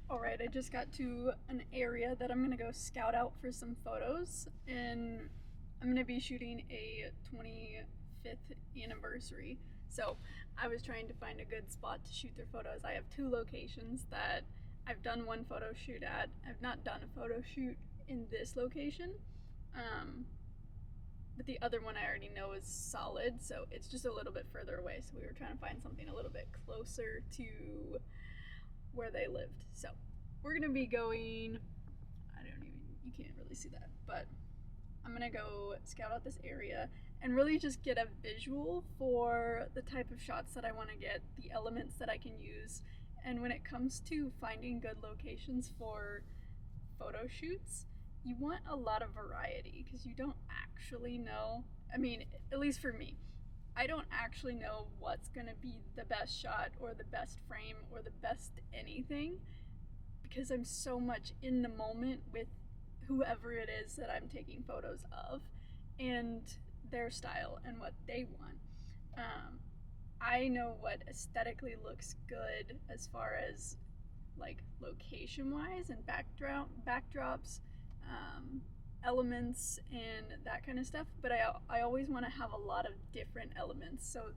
Alright, I just got to an area that I'm gonna go scout out for some photos, and I'm gonna be shooting a 25th anniversary. So I was trying to find a good spot to shoot their photos. I have two locations that I've done one photo shoot at. I've not done a photo shoot in this location, um, but the other one I already know is solid, so it's just a little bit further away. So we were trying to find something a little bit closer to where they lived. So we're gonna be going, you can't really see that, but I'm gonna go scout out this area and really just get a visual for the type of shots that I wanna get, the elements that I can use. And when it comes to finding good locations for photo shoots, you want a lot of variety because you don't actually know. I mean, at least for me, I don't actually know what's going to be the best shot or the best frame or the best anything because I'm so much in the moment with whoever it is that I'm taking photos of and their style and what they want. Um, I know what aesthetically looks good as far as like location wise and backdrops, um, elements and that kind of stuff, but I always want to have a lot of different elements. So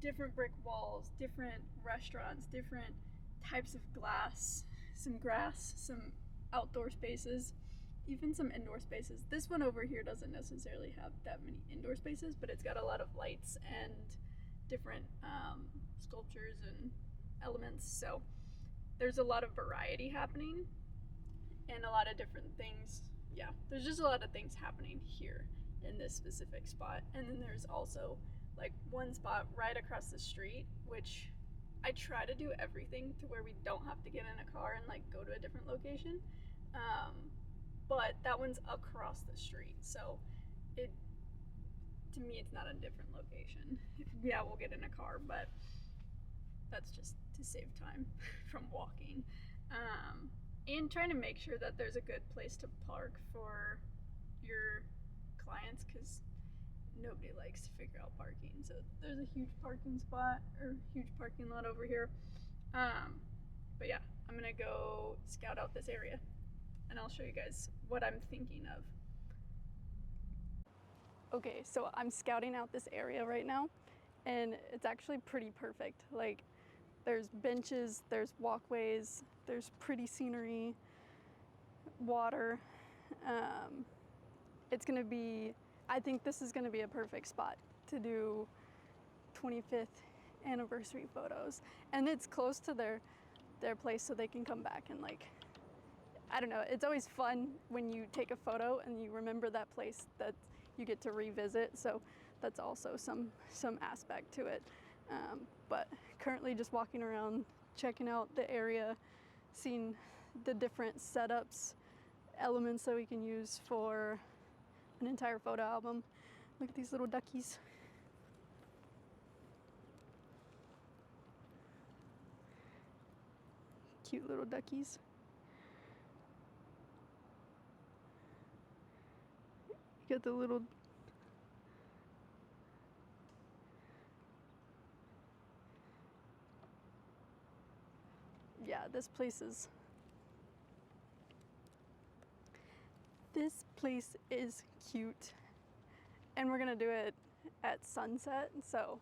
different brick walls, different restaurants, different types of glass, some grass, some outdoor spaces, even some indoor spaces. This one over here doesn't necessarily have that many indoor spaces, but it's got a lot of lights and different sculptures and elements. So there's a lot of variety happening and a lot of different things. Yeah, there's just a lot of things happening here in this specific spot. And then there's also like one spot right across the street, which I try to do everything to where we don't have to get in a car and like go to a different location. But that one's across the street. So it, to me, it's not a different location. Yeah, we'll get in a car, but that's just to save time from walking. And trying to make sure that there's a good place to park for your clients because nobody likes to figure out parking. So there's a huge parking spot or huge parking lot over here. But yeah, I'm gonna go scout out this area and I'll show you guys what I'm thinking of. Okay, so I'm scouting out this area right now and it's actually pretty perfect. Like, there's benches, there's walkways, there's pretty scenery, water. It's gonna be, I think this is gonna be a perfect spot to do 25th anniversary photos. And it's close to their place so they can come back and like, I don't know, it's always fun when you take a photo and you remember that place that you get to revisit. So that's also some aspect to it. But currently just walking around, checking out the area, seeing the different setups, elements that we can use for an entire photo album. Look at these little duckies. Cute little duckies. You got the little yeah, this place is cute. And we're gonna do it at sunset, so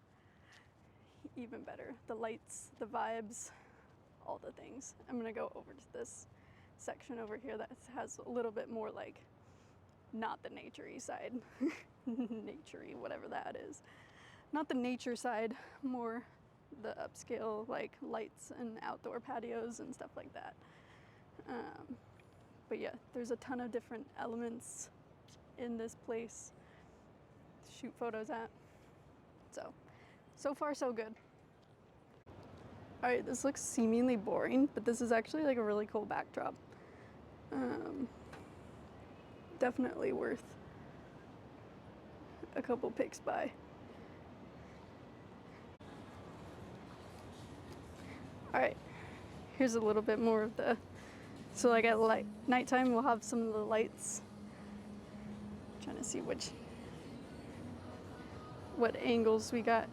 even better. The lights, the vibes, all the things. I'm gonna go over to this section over here that has a little bit more like, not the nature-y side, nature-y, whatever that is. Not the nature side, more the upscale like lights and outdoor patios and stuff like that. But yeah, there's a ton of different elements in this place to shoot photos at. So far so good. All right, this looks seemingly boring, but this is actually like a really cool backdrop. Definitely worth a couple pics by. All right, here's a little bit more of the, so like at nighttime we'll have some of the lights. I'm trying to see what angles we got.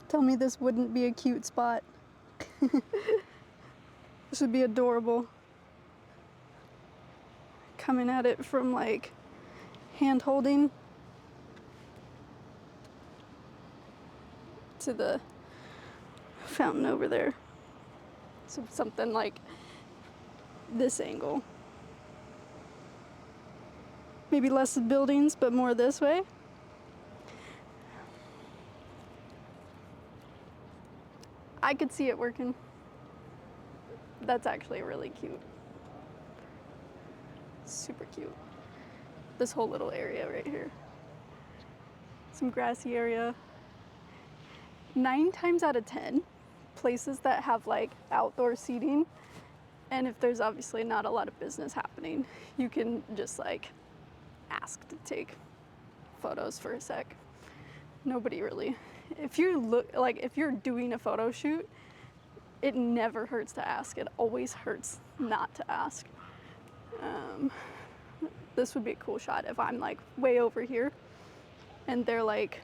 Tell me this wouldn't be a cute spot. This would be adorable. Coming at it from like hand holding to the fountain over there. So something like this angle. Maybe less buildings, but more this way. I could see it working. That's actually really cute. Super cute. This whole little area right here. Some grassy area. 9 times out of 10, places that have like outdoor seating, and if there's obviously not a lot of business happening, you can just like ask to take photos for a sec. Nobody really. If you're doing a photo shoot, it never hurts to ask. It always hurts not to ask. This would be a cool shot if I'm like way over here and they're like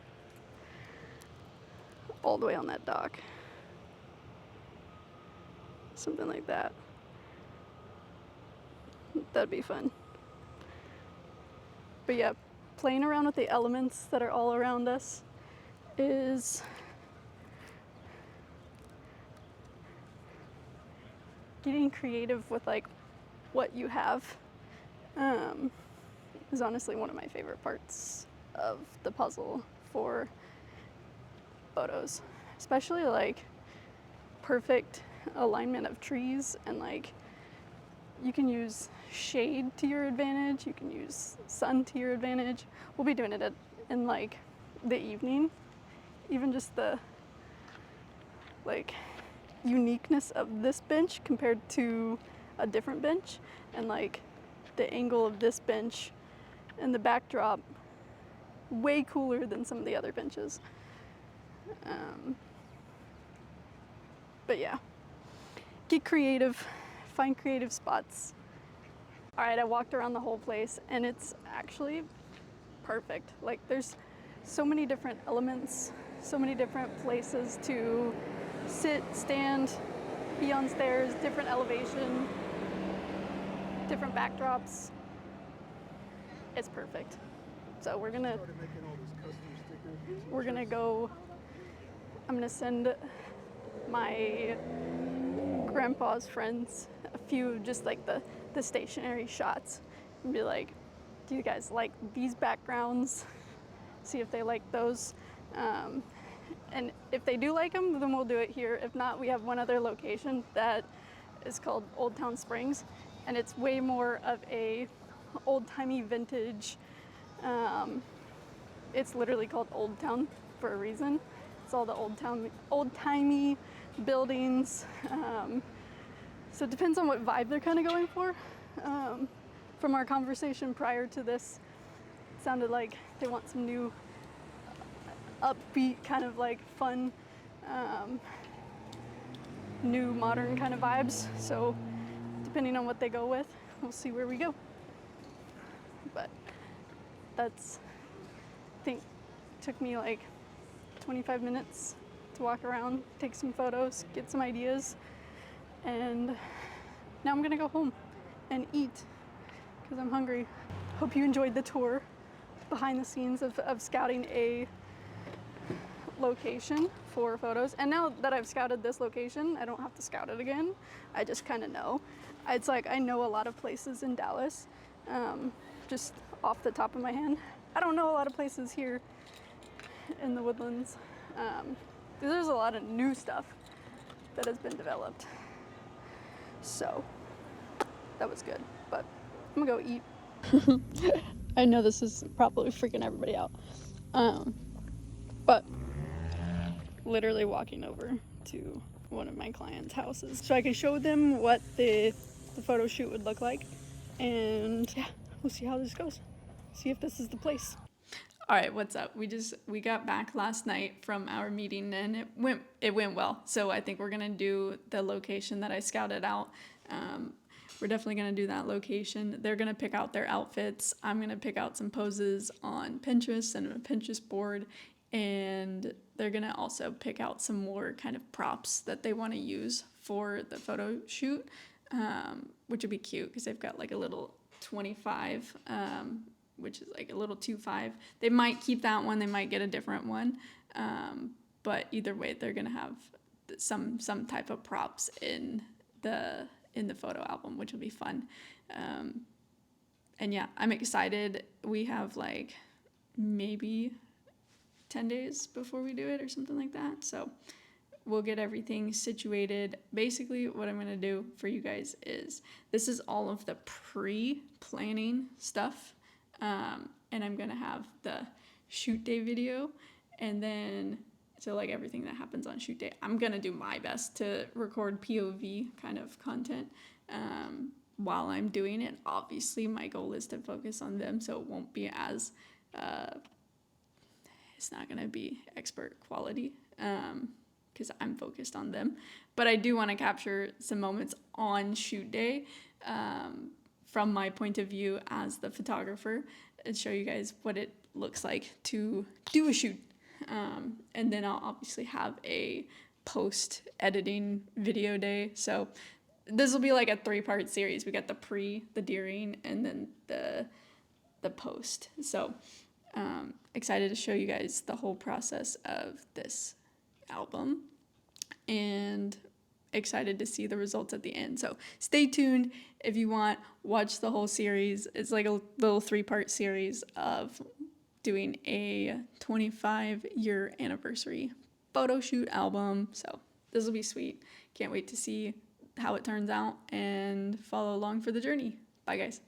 all the way on that dock. Something like that. That'd be fun. But yeah, playing around with the elements that are all around us is getting creative with like what you have. Is honestly one of my favorite parts of the puzzle for photos, especially like perfect alignment of trees, and like you can use shade to your advantage, you can use sun to your advantage. We'll be doing it in like the evening. Even just the like uniqueness of this bench compared to a different bench, and like the angle of this bench and the backdrop, way cooler than some of the other benches. But yeah, get creative, find creative spots. All right, I walked around the whole place and it's actually perfect. Like there's so many different elements, so many different places to sit, stand, be on stairs, different elevation, different backdrops. It's perfect. So we're gonna go, I'm gonna send my grandpa's friends a few just like the stationary shots and be like, do you guys like these backgrounds? See if they like those. And if they do like them, then we'll do it here. If not, we have one other location that is called Old Town Springs, and it's way more of a old-timey vintage. It's literally called Old Town for a reason. It's all the old-timey buildings. So it depends on what vibe they're kind of going for. From our conversation prior to this, it sounded like they want some new upbeat, kind of like fun, new modern kind of vibes. So depending on what they go with, we'll see where we go. But that's, I think, took me like 25 minutes to walk around, take some photos, get some ideas, and now I'm gonna go home and eat because I'm hungry. Hope you enjoyed the tour behind the scenes of scouting a location for photos. And now that I've scouted this location, I don't have to scout it again. I just kind of know. It's like I know a lot of places in Dallas, just off the top of my head. I don't know a lot of places here in the Woodlands. There's a lot of new stuff that has been developed. So that was good, but I'm gonna go eat. I know this is probably freaking everybody out, but literally walking over to one of my clients' houses so I can show them what the photo shoot would look like, and yeah, we'll see how this goes. See if this is the place. All right, what's up? We got back last night from our meeting and it went well. So I think we're gonna do the location that I scouted out. We're definitely gonna do that location. They're gonna pick out their outfits. I'm gonna pick out some poses on Pinterest and a Pinterest board, and they're gonna also pick out some more kind of props that they want to use for the photo shoot, which would be cute because they've got like a little 25, which is like a little 2.5. They might keep that one. They might get a different one. But either way, they're going to have some type of props in the photo album, which will be fun. And yeah, I'm excited. We have like maybe 10 days before we do it or something like that. So we'll get everything situated. Basically, what I'm going to do for you guys is this is all of the pre-planning stuff. And I'm going to have the shoot day video. And then, so like everything that happens on shoot day, I'm going to do my best to record POV kind of content while I'm doing it. Obviously, my goal is to focus on them, so it won't be as, it's not going to be expert quality because I'm focused on them. But I do want to capture some moments on shoot day from my point of view as the photographer and show you guys what it looks like to do a shoot. And then I'll obviously have a post editing video day. So this will be like a 3-part series. We got the pre, the during, and then the post. So excited to show you guys the whole process of this album and excited to see the results at the end. So stay tuned if you want. Watch the whole series. It's like a little 3-part series of doing a 25-year anniversary photo shoot album. So this will be sweet. Can't wait to see how it turns out and follow along for the journey. Bye, guys.